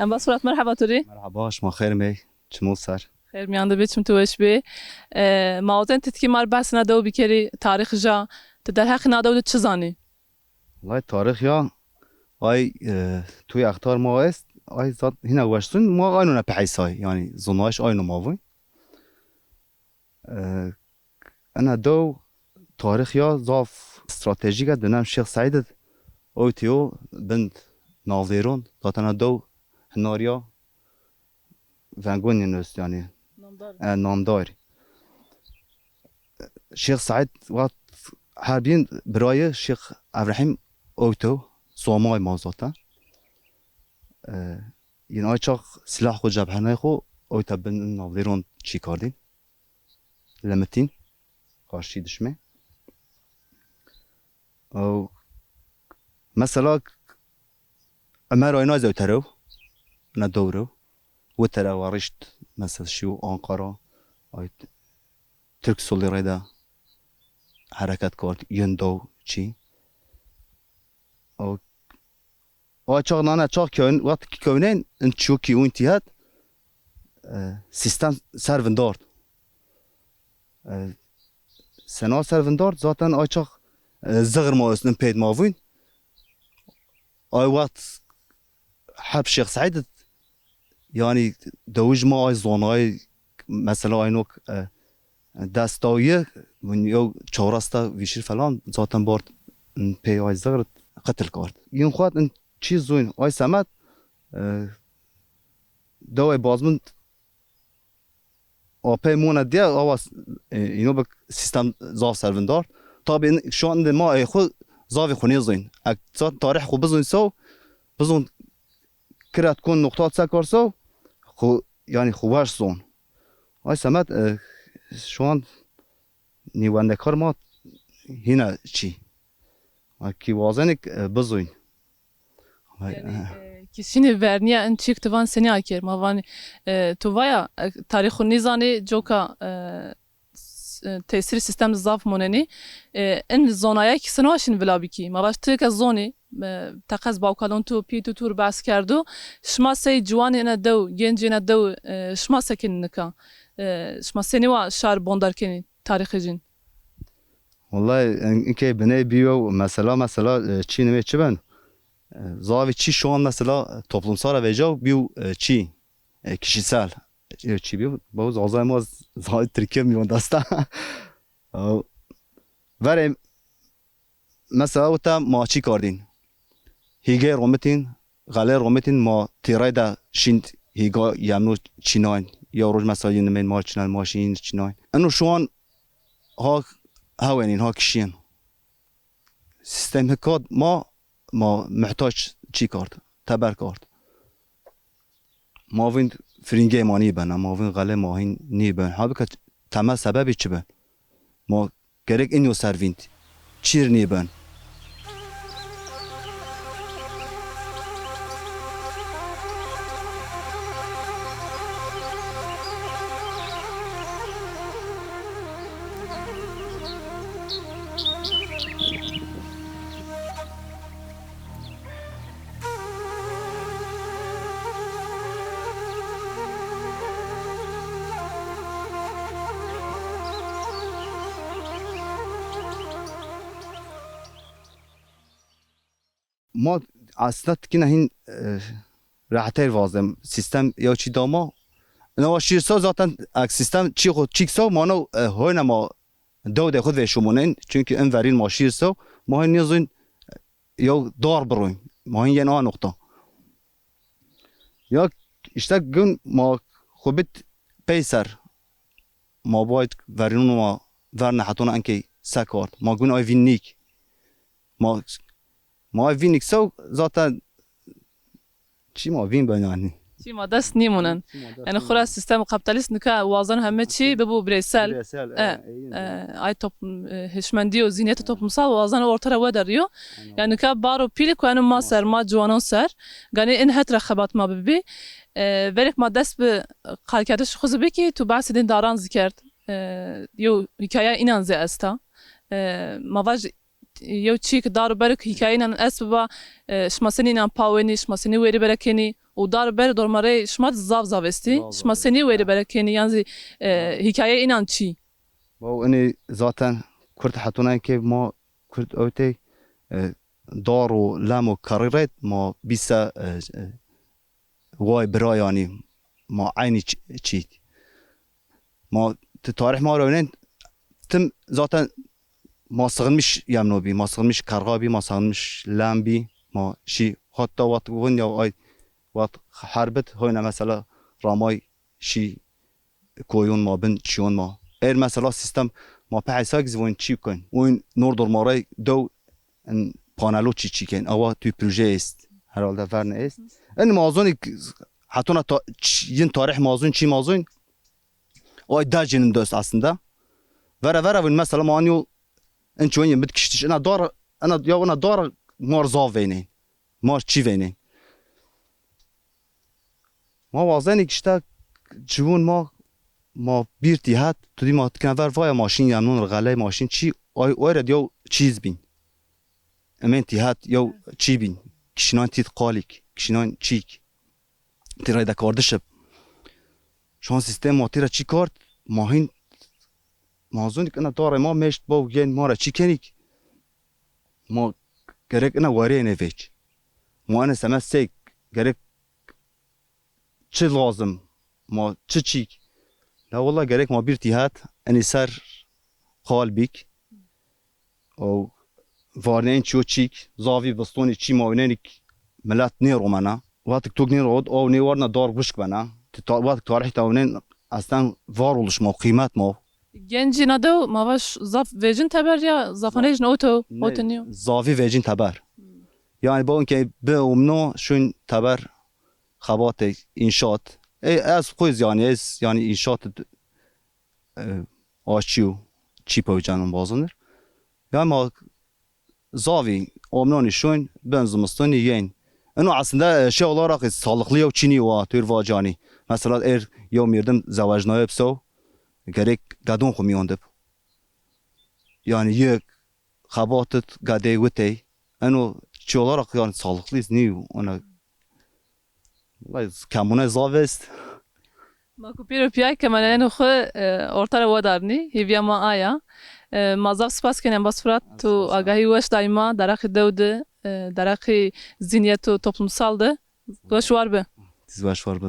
ام بصورت مرحبا توري. مرحبا شما خير مي چمو سر خير مياند بيتشم توش بي موازن تتكي مار بس ندو بكري تاريخ جا تدر حق ندو تشزاني. والله تاريخ يا اي توی اختار ما است اي زاد هنا واشتون ما اينو نبحيساي يعني زوناش اينو ماوي انا دو تاريخ يا ظاف استراتيجية دنام شيخ سعيد اوتيو بنت ناظرون داتنا دو هناريا فانغوني نوست يعني نامدار شيخ سعيد وقت حربين برايه شيخ ابراهيم اوتو سوماي مازاتا يعني چاق سلاح خود جبهنای خو اوتا بن ناظرون چی کردین لمتین قارشی دشمه او مثلا امر اینا زو ترو ندورو و ترو ورشت مثلا شو آنقره آی ترک سولی ریده حرکت کرد یندو چی او چاق نانه چاق کن وقت کی کنن ان چوکی و انتهاد سیستم سروندارد سنا سروندارد zaten açık zığır mağazının peyt mavun ay وقت حب شيخ سعيد يعني دوج ما ay zonay mesela aynı دستاویه من یو چهارستا ویشیر فلان zaten بارد پی ay zığır قتل کرد این خواهد این چیز زوین ay سمت دوای بازمون آپی مونه دیه آواز اینو به سیستم زاف سروندار طبعا şu anda ما ای خود زاوی خونی زین اکثر تاریخ خو بزن سو بزن کرد کن نقطات سکار سو خو یعنی خوبش زون ay سمت şu an نیونده کار ما هینا چی کی وازنک بزن کشینی ورنیا ان چیک توان سنی آکر ما تو ویا تاریخ نیزانی جوکا تأثیر سیستم زاف موننی ان زونایی که سنواشین ولابی کی ما باش تک زونی تقص باوکالون تو پیتو تور باس کردو شما سی جوانی نه دو گنجی نه دو شما سکن نکا شما سنی و شار بندر کنی تاریخ جین والله اینکه بنی بیو مثلا چی نمی چی بن زاوی چی şu an mesela toplumsal veya bir çi kişisel çi bir bazı azamaz zaten Türkiye mi ondasta var mesela o ta maçı kardin hige rometin galer rometin ma tirayda şint higa yamnu çinayn ya roj mesela yine men maçınal maşin çinayn ano şu an ha havenin ha kişiyen sistem hekad ما محتاج چی کرد تبر کرد ماوین فرینگی ما نیبن ماوین غله ماهین نیبن ها بکت تمام سببی چی بن ما gerek اینو سرویند چیر نیبن ما اصلا که این راحت‌تر وازم سیستم یا چی داما نواشیر ساز zaten سیستم چی خود چیک سو مانو های نما دو خود وشمونن çünkü en veril ماشیر سو ما نیازین یا دار برویم ما این یه نقطه یا işte gün ما خوبت پیسر ما باید ورینو ما ورنه حتونه انکی سکارد ما گون آی وین نیک ما آی وین نیک سو ذاتا چی ما وین بنانی چی ما دست نیمونن yani خورا سیستم کپیتالیست نکه وازن همه چی ببو bireysel ay toplum hişmendi o zihniyeti toplumsal vazan ortaya vederiyor. Yani ka baro pili ko enu ma ser ma juanon ser. Gani in het rekhabat ma bibi. Verek ma dest bi kalkede şu khuzu beki tu bahsedin daran zikert. Yo hikaye inan ze esta. Ma vaj yo çik daru berek hikaye inan es ba şmaseni inan paveni şmaseni veri berekeni o dar ber dormare şmat zav zavesti şmaseni veri berekeni yani hikaye inan çi. و اني ذاتا كرت حتونا كي ما كرت اوتي دارو لامو كاريرت ما بيسا واي برا يعني ما عيني تشيت ما تاريخ ما رونين تم ذاتا ما صغنمش يمنوبي ما صغنمش كرغابي ما صغنمش لامبي ما شي حتى وقت ونيا اي وقت حربت هنا مثلا راماي شي كويون ما بن شيون ما ایر مثلا سیستم ما پیساگز وین چی کن وین نور درماره دو ان پانلو چی کن اوا توی پروژه است هر حال فرن است ان مازونی حتی تا ین تاریخ مازون چی مازون ay dajinin dost aslında vera vin mesela maniyo en çoğun bit kiştiş ana dar mor zavene mor çi vene ma vazeni işte çuvun ما بیرتی هات تو دی ما تکن ور وای ماشین یمنون رغله ماشین چی آی رد یو چیز بین امن تی هات یو چی بین کشنان تیت قالیک کشنان چیک تی رای دکاردشب شان سیستم ما تی را چی کارد ماهین مازونی که داره ما مشت با گین ما را چی کنیک ما گرک انا واره نویج ما انا سمت سیک گرک چی لازم ما چی چیک لا والله gerek ما بيرتي هات اني سر خال بيك او فارنين تشو تشيك زافي بستوني تشي ماونينك ملات نيرو منا وقتك توك نيرو او نيورنا دار بشك بنا وقتك تاريخ تاونين اصلا فارولش ما قيمات ما Genci nado mavaş zaf vejin taber ya zafanej noto oteniyor. زافي فيجين تبر يعني بون كي بأمنو شون تبر خبات انشاء از خویز yani inşaat آشیو چی پویجانم بازنر یا ما زاوی آمنانشون بنزمستانی یین اینو aslında şey olarak sağlıklı ya çini var tür vacani mesela ya mirdim zavajnaya bso gerek gadon xumiyondib yani yek xabatet gade wete اینو çi olarak yani sağlıklıyız niye ona کمونه زاوست ما کوپیرو پیای که من اینو خو ارتر و دارنی هیویا ما آیا مازاق سپاس کنیم باز فرات تو آگاهی وش دایما درخی دوده درخی زینیت و toplumsaldı. Başvar be. Siz başvar be.